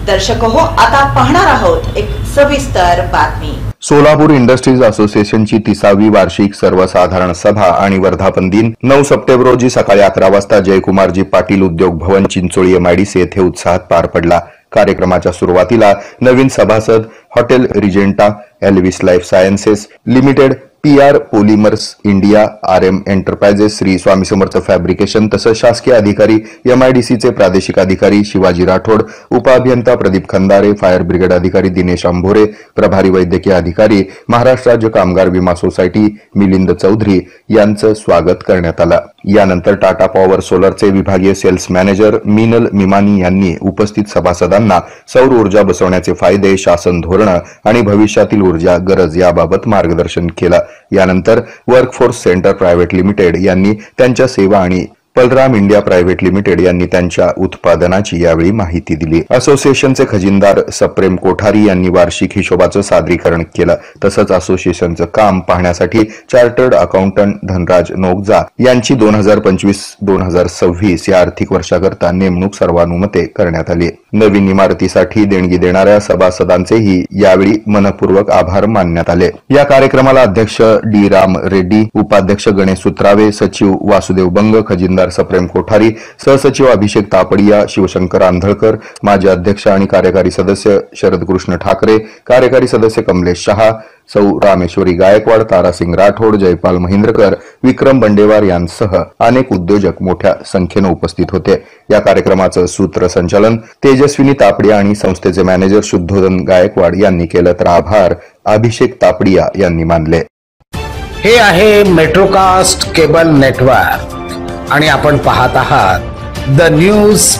दर्शक हो, आता पाहणार आहोत एक सविस्तर बातमी। सोलापूर इंडस्ट्रीज असोसिएशनची 30वी वार्षिक सर्वसाधारण सभा आणि वर्धापन दिन 9 सप्टेंबर रोजी सकाळी 11 वाजता जयकुमारजी पाटील उद्योग भवन चिंचोळी MIDC येथे उत्साहात पार पडला। कार्यक्रमाच्या सुरुवातीला नवीन सभासद hotel Regenta, Elvis life sciences limited, PR polymers India, RM enterprises, Shri Swami Samarth fabrication तसंच शासकीय अधिकारी, MIDC चे प्रादेशिक अधिकारी शिवाजी राठोड, उपअभियंता प्रदीप खंदारे, फायर ब्रिगेड अधिकारी दिनेश अंभोरे, प्रभारी वैद्यकीय अधिकारी महाराष्ट्र राज्य कामगार विमा सोसायटी मिलिंद चौधरी यांचं स्वागत करण्यात आलं। यानंतर टाटा पॉवर सोलरचे विभागीय सेल्स मॅनेजर मिनल मिमानी यांनी उपस्थित सभासदांना सौर ऊर्जा बसवण्याचे फायदे, शासन धोरण आणि भविष्यातील ऊर्जा गरज याबाबत मार्गदर्शन केलं। यानंतर वर्कफोर्स सेंटर प्रायव्हेट लिमिटेड यांनी त्यांच्या सेवा आणि पलराम इंडिया प्रायव्हेट लिमिटेड यांनी त्यांच्या उत्पादनाची यावेळी माहिती दिली। असोसिएशनचे खजिनदार सप्रेम कोठारी यांनी वार्षिक हिशोबाचं सादरीकरण केलं। तसंच असोसिएशनचं काम पाहण्यासाठी चार्टर्ड अकाउंटंट धनराज नोगजा यांची 2025-2026 या आर्थिक वर्षाकरता नेमणूक सर्वानुमते करण्यात आली। नवीन इमारतीसाठी देणगी देणाऱ्या सभासदांचेही यावेळी मनपूर्वक आभार मानण्यात आले। या कार्यक्रमाला अध्यक्ष D. राम रेड्डी, उपाध्यक्ष गणेश सुत्रावे, सचिव वासुदेव बंग, खजिनदार सप्रेम कोठारी, सहसचिव अभिषेक तापडिया, शिवशंकर आंधळकर, माजी अध्यक्ष आणि कार्यकारी सदस्य शरद कृष्ण ठाकरे, कार्यकारी सदस्य कमलेश शहा, सौ रामेश्वरी गायकवाड, तारासिंग राठोड, जयपाल महेंद्रकर, विक्रम बंडेवार यांसह अनेक उद्योजक मोठ्या संख्येने उपस्थित होते। या कार्यक्रमाचं सूत्रसंचालन तेजस्विनी तापडिया आणि संस्थेचे मॅनेजर शुद्धोदन गायकवाड यांनी केलं, तर आभार अभिषेक तापडिया यांनी मानले। हे आहे मेट्रोकास्ट केबल नेटवर्क आणि आपण पाहत आहात द न्यूज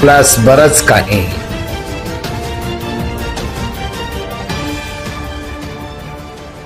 प्लस बरच काही।